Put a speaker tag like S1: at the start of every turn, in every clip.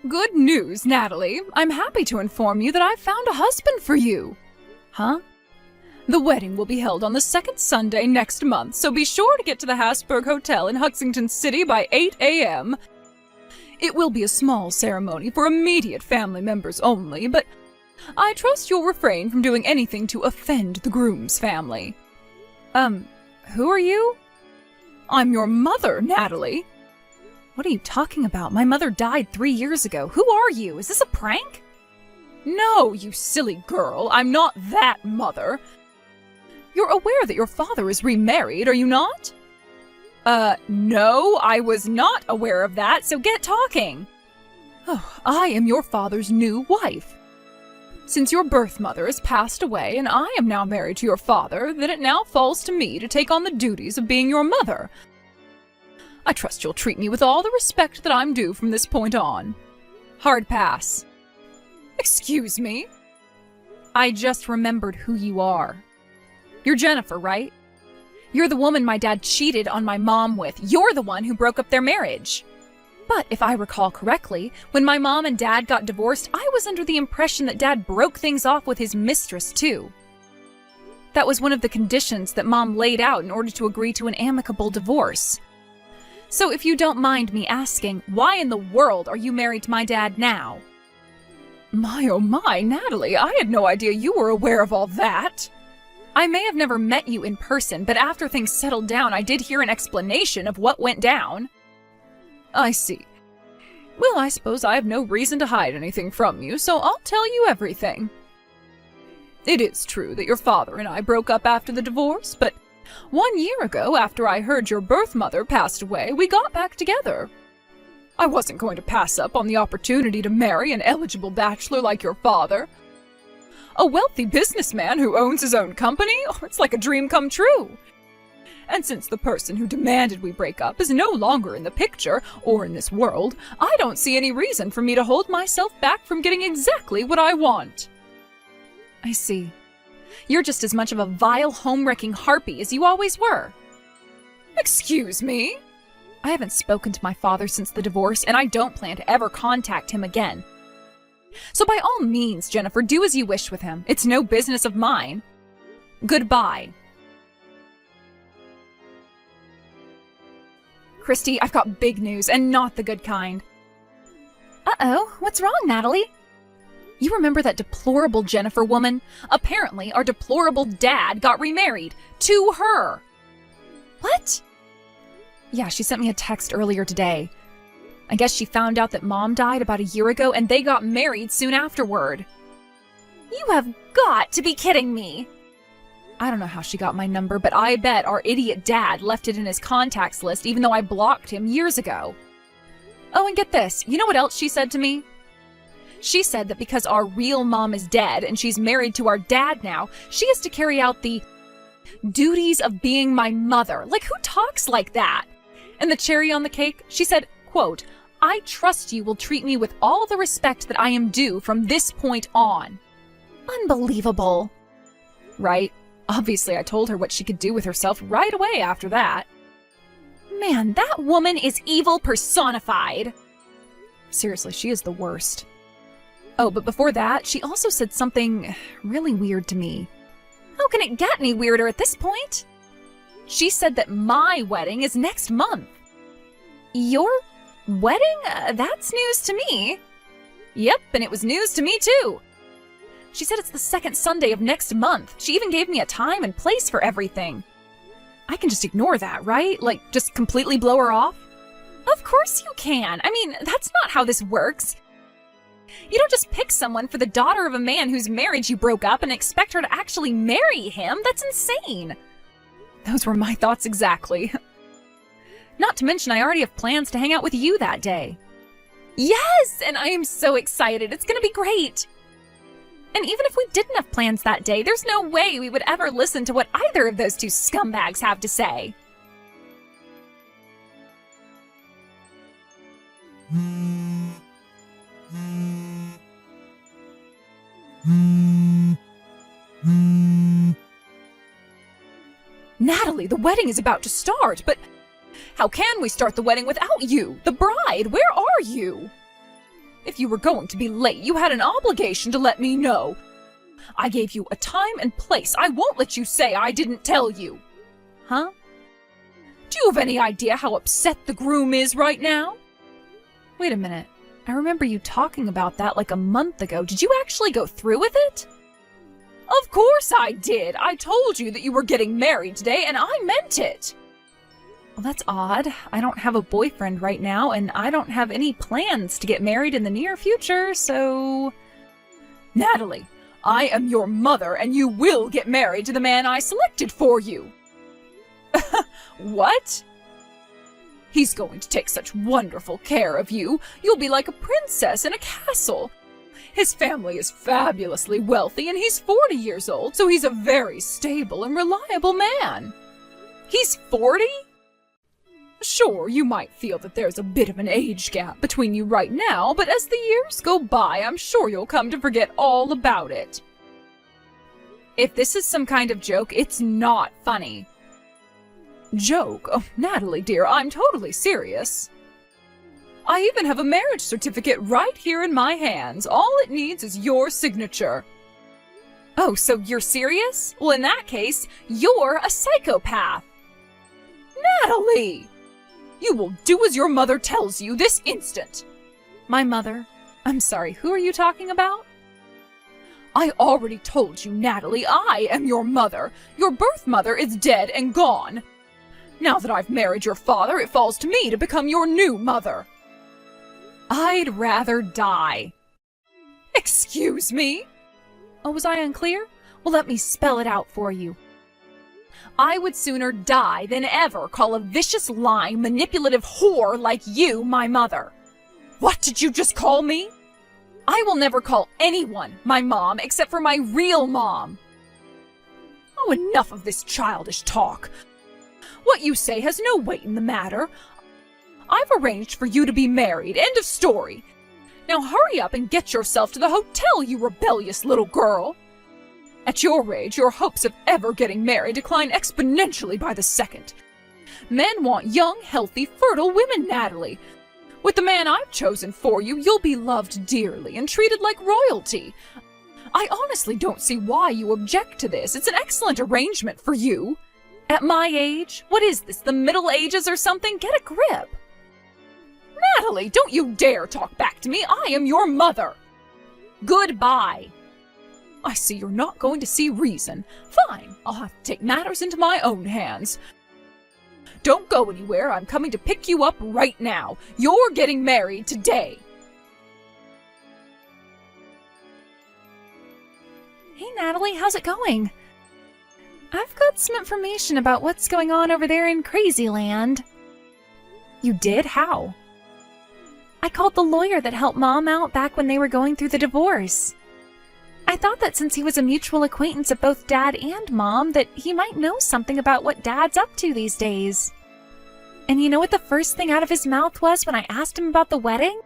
S1: Good news, Natalie. I'm happy to inform you that I've found a husband for you. Huh? The wedding will be held on the second Sunday next month, so be sure to get to the Hasburg Hotel in Huxington City by 8 a.m. It will be a small ceremony for immediate family members only, but I trust you'll refrain from doing anything to offend the groom's family. Who are you? I'm your mother, Natalie. What are you talking about? My mother died 3 years ago. Who are you? Is this a prank? No, you silly girl. I'm not that mother. You're aware that your father is remarried, are you not? No, I was not aware of that, so get talking. Oh, I am your father's new wife. Since your birth mother has passed away and I am now married to your father, then it now falls to me to take on the duties of being your mother. I trust you'll treat me with all the respect that I'm due from this point on. Hard pass. Excuse me? I just remembered who you are. You're Jennifer, right? You're the woman my dad cheated on my mom with. You're the one who broke up their marriage. But if I recall correctly, when my mom and dad got divorced, I was under the impression that dad broke things off with his mistress, too. That was one of the conditions that mom laid out in order to agree to an amicable divorce. So if you don't mind me asking, why in the world are you married to my dad now? My oh my, Natalie, I had no idea you were aware of all that. I may have never met you in person, but after things settled down, I did hear an explanation of what went down. I see. Well, I suppose I have no reason to hide anything from you, so I'll tell you everything. It is true that your father and I broke up after the divorce, but 1 year ago, after I heard your birth mother passed away, we got back together. I wasn't going to pass up on the opportunity to marry an eligible bachelor like your father. A wealthy businessman who owns his own company? Oh, it's like a dream come true. And since the person who demanded we break up is no longer in the picture, or in this world, I don't see any reason for me to hold myself back from getting exactly what I want. I see. You're just as much of a vile, home-wrecking harpy as you always were. Excuse me? I haven't spoken to my father since the divorce, and I don't plan to ever contact him again. So by all means, Jennifer, do as you wish with him. It's no business of mine. Goodbye. Christy, I've got big news, and not the good kind. Uh-oh, what's wrong, Natalie? You remember that deplorable Jennifer woman? Apparently, our deplorable dad got remarried. To her. What? Yeah, she sent me a text earlier today. I guess she found out that Mom died about a year ago, and they got married soon afterward. You have got to be kidding me. I don't know how she got my number, but I bet our idiot dad left it in his contacts list even though I blocked him years ago. Oh, and get this. You know what else she said to me? She said that because our real mom is dead and she's married to our dad now, she has to carry out the duties of being my mother. Like, who talks like that? And the cherry on the cake, she said, quote, I trust you will treat me with all the respect that I am due from this point on. Unbelievable. Right? Obviously, I told her what she could do with herself right away after that. Man, that woman is evil personified. Seriously, she is the worst. Oh, but before that, she also said something really weird to me. How can it get any weirder at this point? She said that my wedding is next month. Your wedding? That's news to me. Yep, and it was news to me too. She said it's the second Sunday of next month. She even gave me a time and place for everything. I can just ignore that, right? Like, just completely blow her off? Of course you can. I mean, that's not how this works. You don't just pick someone for the daughter of a man whose marriage you broke up and expect her to actually marry him. That's insane. Those were my thoughts exactly. Not to mention, I already have plans to hang out with you that day. Yes, and I am so excited. It's gonna be great. And even if we didn't have plans that day, there's no way we would ever listen to what either of those two scumbags have to say. Natalie, the wedding is about to start, but how can we start the wedding without you? The bride, where are you? If you were going to be late, you had an obligation to let me know. I gave you a time and place. I won't let you say I didn't tell you. Huh? Do you have any idea how upset the groom is right now? Wait a minute. I remember you talking about that like a month ago. Did you actually go through with it? Of course I did. I told you that you were getting married today, and I meant it. Well, that's odd. I don't have a boyfriend right now, and I don't have any plans to get married in the near future, so... Natalie, I am your mother, and you will get married to the man I selected for you. What? He's going to take such wonderful care of you. You'll be like a princess in a castle. His family is fabulously wealthy, and he's 40 years old, so he's a very stable and reliable man. He's 40? Sure, you might feel that there's a bit of an age gap between you right now, but as the years go by, I'm sure you'll come to forget all about it. If this is some kind of joke, it's not funny. Joke? Oh, Natalie, dear, I'm totally serious. I even have a marriage certificate right here in my hands. All it needs is your signature. Oh, so you're serious? Well, in that case, you're a psychopath. Natalie! You will do as your mother tells you this instant. My mother? I'm sorry, who are you talking about? I already told you, Natalie, I am your mother. Your birth mother is dead and gone. Now that I've married your father, it falls to me to become your new mother. I'd rather die. Excuse me? Oh, was I unclear? Well, let me spell it out for you. I would sooner die than ever call a vicious, lying, manipulative whore like you my mother. What did you just call me? I will never call anyone my mom except for my real mom. Oh, enough of this childish talk. What you say has no weight in the matter. I've arranged for you to be married. End of story. Now hurry up and get yourself to the hotel, you rebellious little girl. At your age, your hopes of ever getting married decline exponentially by the second. Men want young, healthy, fertile women, Natalie. With the man I've chosen for you, you'll be loved dearly and treated like royalty. I honestly don't see why you object to this. It's an excellent arrangement for you. At my age? What is this, the Middle Ages or something? Get a grip. Natalie, don't you dare talk back to me. I am your mother. Goodbye. I see you're not going to see reason. Fine, I'll have to take matters into my own hands. Don't go anywhere. I'm coming to pick you up right now. You're getting married today. Hey, Natalie, how's it going? I've got some information about what's going on over there in Crazyland. You did? How? I called the lawyer that helped Mom out back when they were going through the divorce. I thought that since he was a mutual acquaintance of both Dad and Mom, that he might know something about what Dad's up to these days. And you know what the first thing out of his mouth was when I asked him about the wedding?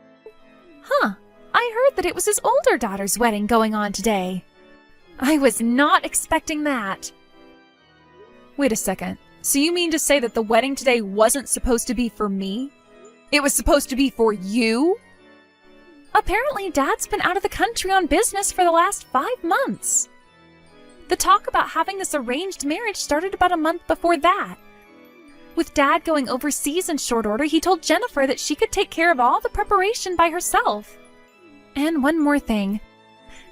S1: Huh, I heard that it was his older daughter's wedding going on today. I was not expecting that. Wait a second. So you mean to say that the wedding today wasn't supposed to be for me? It was supposed to be for you? Apparently, Dad's been out of the country on business for the last 5 months. The talk about having this arranged marriage started about a month before that. With Dad going overseas in short order, he told Jennifer that she could take care of all the preparation by herself. And one more thing.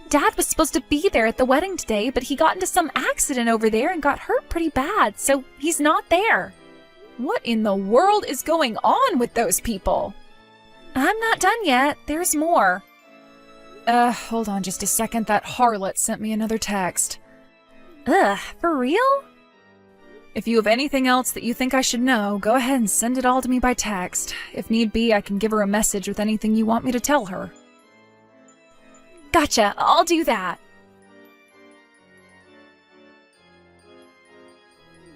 S1: Dad was supposed to be there at the wedding today, but he got into some accident over there and got hurt pretty bad, so he's not there. What in the world is going on with those people? I'm not done yet. There's more. Hold on just a second. That harlot sent me another text. Ugh, for real? If you have anything else that you think I should know, go ahead and send it all to me by text. If need be, I can give her a message with anything you want me to tell her. Gotcha, I'll do that.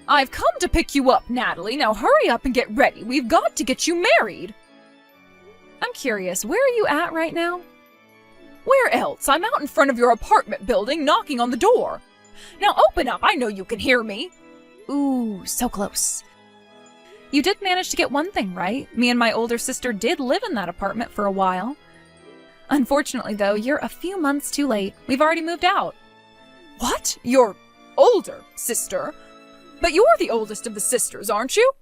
S1: I've come to pick you up, Natalie. Now hurry up and get ready. We've got to get you married. I'm curious, where are you at right now? Where else? I'm out in front of your apartment building knocking on the door. Now open up, I know you can hear me. Ooh, so close. You did manage to get one thing right. Me and my older sister did live in that apartment for a while. Unfortunately, though, you're a few months too late. We've already moved out.
S2: What? Your older sister? But you're the oldest of the sisters, aren't you?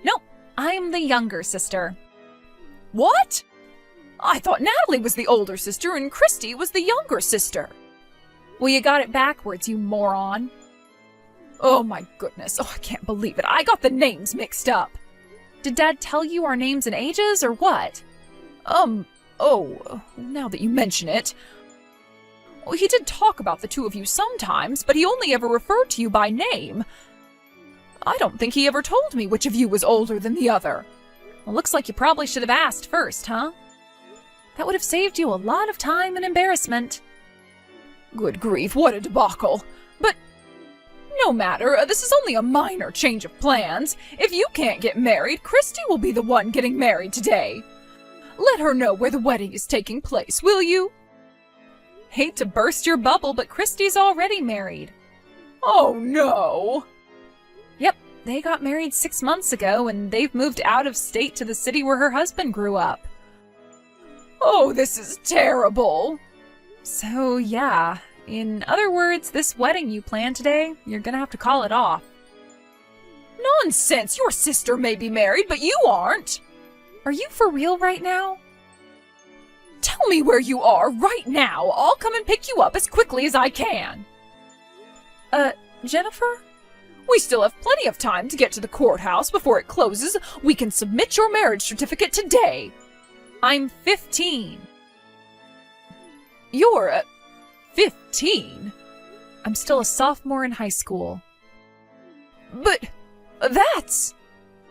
S1: Nope, I'm the younger sister.
S2: What? I thought Natalie was the older sister and Christy was the younger sister.
S1: Well, you got it backwards, you moron.
S2: Oh my goodness, I can't believe it. I got the names mixed up.
S1: Did Dad tell you our names and ages, or what?
S2: Now that you mention it. Well, he did talk about the two of you sometimes, but he only ever referred to you by name. I don't think he ever told me which of you was older than the other.
S1: Well, looks like you probably should have asked first, huh? That would have saved you a lot of time and embarrassment.
S2: Good grief, what a debacle. But no matter, this is only a minor change of plans. If you can't get married, Christy will be the one getting married today. Let her know where the wedding is taking place, will you?
S1: Hate to burst your bubble, but Christy's already married.
S2: Oh no!
S1: Yep, they got married 6 months ago, and they've moved out of state to the city where her husband grew up.
S2: Oh, this is terrible!
S1: So, yeah. In other words, this wedding you planned today, you're gonna have to call it off.
S2: Nonsense! Your sister may be married, but you aren't!
S1: Are you for real right now?
S2: Tell me where you are right now. I'll come and pick you up as quickly as I can.
S1: Jennifer?
S2: We still have plenty of time to get to the courthouse before it closes. We can submit your marriage certificate today.
S1: I'm 15.
S2: You're, 15?
S1: I'm still a sophomore in high school.
S2: But that's...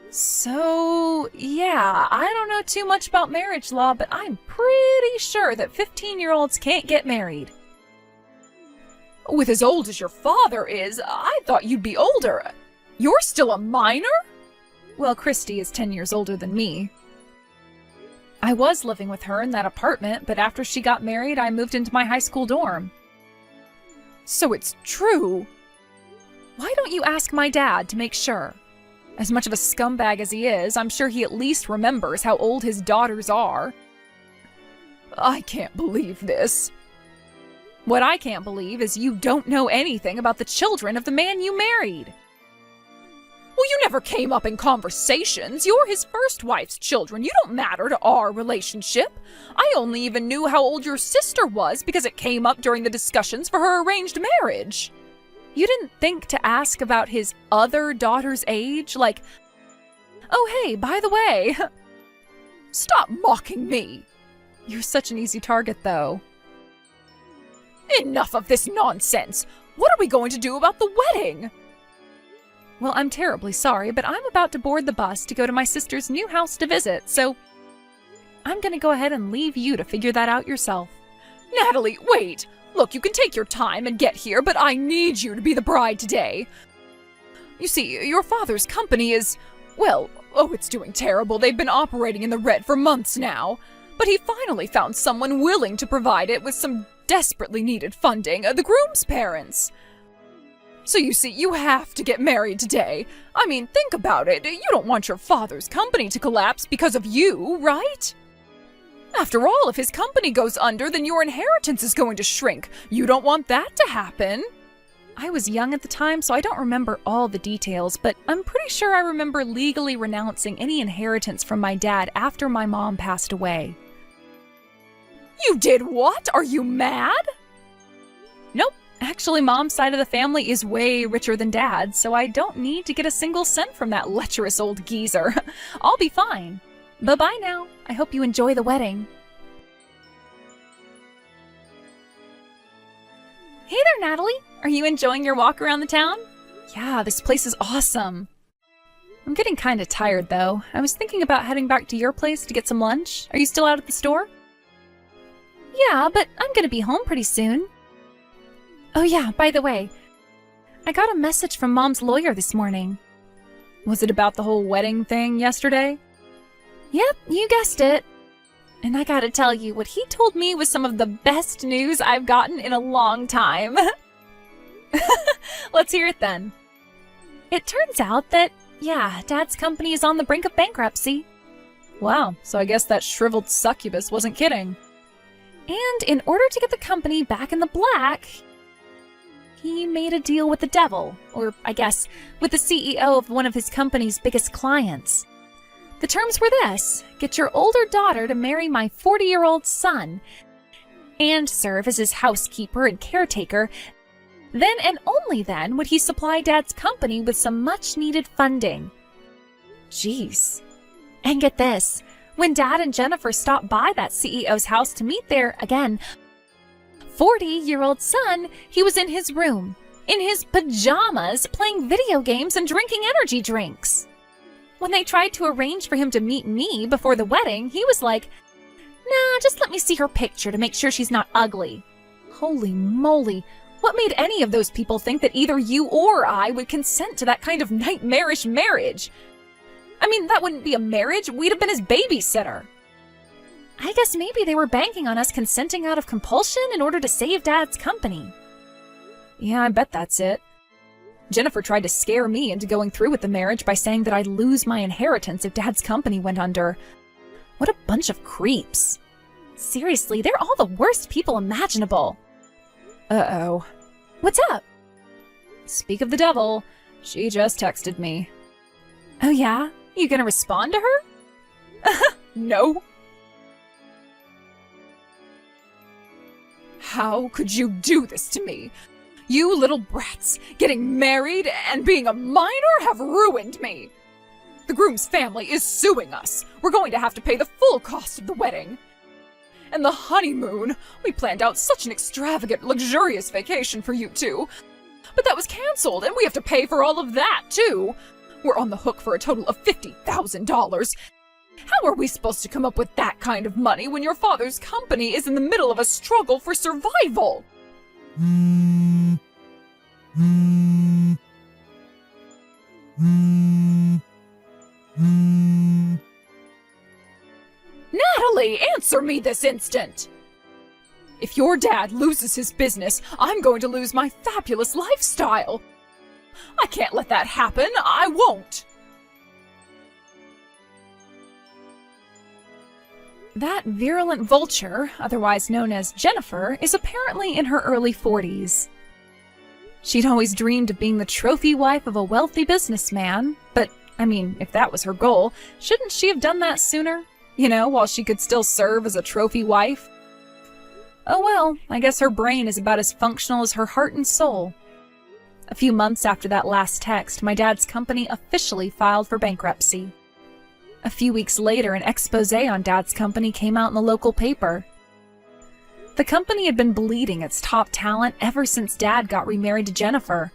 S1: So, yeah, I don't know too much about marriage law, but I'm pretty sure that 15-year-olds can't get married.
S2: With as old as your father is, I thought you'd be older. You're still a minor?
S1: Well, Christy is 10 years older than me. I was living with her in that apartment, but after she got married, I moved into my high school dorm.
S2: So it's true.
S1: Why don't you ask my dad to make sure? As much of a scumbag as he is, I'm sure he at least remembers how old his daughters are.
S2: I can't believe this.
S1: What I can't believe is you don't know anything about the children of the man you married.
S2: Well, you never came up in conversations. You're his first wife's children. You don't matter to our relationship. I only even knew how old your sister was because it came up during the discussions for her arranged marriage.
S1: You didn't think to ask about his other daughter's age? Like, oh hey, by the way...
S2: Stop mocking me!
S1: You're such an easy target, though.
S2: Enough of this nonsense! What are we going to do about the wedding?
S1: Well, I'm terribly sorry, but I'm about to board the bus to go to my sister's new house to visit, so... I'm gonna go ahead and leave you to figure that out yourself.
S2: Natalie, wait! Look, you can take your time and get here, but I need you to be the bride today. You see, your father's company is, well, it's doing terrible. They've been operating in the red for months now. But he finally found someone willing to provide it with some desperately needed funding, the groom's parents. So you see, you have to get married today. I mean, think about it. You don't want your father's company to collapse because of you, right? After all, if his company goes under, then your inheritance is going to shrink. You don't want that to happen.
S1: I was young at the time, so I don't remember all the details, but I'm pretty sure I remember legally renouncing any inheritance from my dad after my mom passed away.
S2: You did what? Are you mad?
S1: Nope. Actually, Mom's side of the family is way richer than Dad's, so I don't need to get a single cent from that lecherous old geezer. I'll be fine. Bye-bye now. I hope you enjoy the wedding. Hey there, Natalie. Are you enjoying your walk around the town? Yeah, this place is awesome. I'm getting kind of tired, though. I was thinking about heading back to your place to get some lunch. Are you still out at the store? Yeah, but I'm gonna be home pretty soon. Oh yeah, by the way, I got a message from Mom's lawyer this morning.
S2: Was it about the whole wedding thing yesterday?
S1: Yep, you guessed it. And I gotta tell you, what he told me was some of the best news I've gotten in a long time. Let's hear it then. It turns out that, yeah, Dad's company is on the brink of bankruptcy.
S2: Wow, so I guess that shriveled succubus wasn't kidding.
S1: And in order to get the company back in the black, he made a deal with the devil, or I guess, with the CEO of one of his company's biggest clients. The terms were this: get your older daughter to marry my 40-year-old son and serve as his housekeeper and caretaker. Then and only then would he supply Dad's company with some much-needed funding. Jeez. And get this, when Dad and Jennifer stopped by that CEO's house to meet their, again, 40-year-old son, he was in his room, in his pajamas, playing video games and drinking energy drinks. When they tried to arrange for him to meet me before the wedding, he was like, "Nah, just let me see her picture to make sure she's not ugly." Holy moly, what made any of those people think that either you or I would consent to that kind of nightmarish marriage? I mean, that wouldn't be a marriage, we'd have been his babysitter. I guess maybe they were banking on us consenting out of compulsion in order to save Dad's company. Yeah, I bet that's it. Jennifer tried to scare me into going through with the marriage by saying that I'd lose my inheritance if Dad's company went under. What a bunch of creeps. Seriously, they're all the worst people imaginable. Uh-oh. What's up? Speak of the devil, she just texted me. Oh yeah? You gonna respond to her? No. How could you do this to me? You little brats, getting married and being a minor have ruined me. The groom's family is suing us. We're going to have to pay the full cost of the wedding. And the honeymoon, we planned out such an extravagant, luxurious vacation for you two. But that was canceled, and we have to pay for all of that, too. We're on the hook for a total of $50,000. How are we supposed to come up with that kind of money when your father's company is in the middle of a struggle for survival? Natalie, answer me this instant! If your dad loses his business, I'm going to lose my fabulous lifestyle. I can't let that happen. I won't. That virulent vulture, otherwise known as Jennifer, is apparently in her early 40s. She'd always dreamed of being the trophy wife of a wealthy businessman, but, I mean, if that was her goal, shouldn't she have done that sooner? You know, while she could still serve as a trophy wife? Oh well, I guess her brain is about as functional as her heart and soul. A few months after that last text, my dad's company officially filed for bankruptcy. A few weeks later, an expose on Dad's company came out in the local paper. The company had been bleeding its top talent ever since Dad got remarried to Jennifer.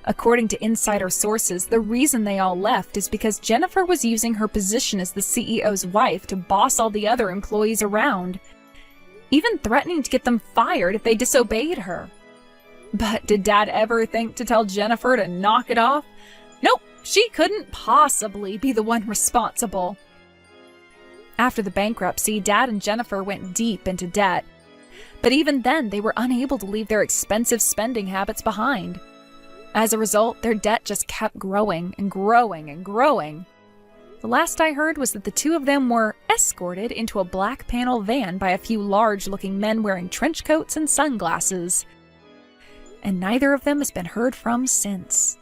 S1: According to insider sources, the reason they all left is because Jennifer was using her position as the CEO's wife to boss all the other employees around, even threatening to get them fired if they disobeyed her. But did Dad ever think to tell Jennifer to knock it off? Nope. She couldn't possibly be the one responsible. After the bankruptcy, Dad and Jennifer went deep into debt. But even then, they were unable to leave their expensive spending habits behind. As a result, their debt just kept growing and growing and growing. The last I heard was that the two of them were escorted into a black panel van by a few large-looking men wearing trench coats and sunglasses. And neither of them has been heard from since.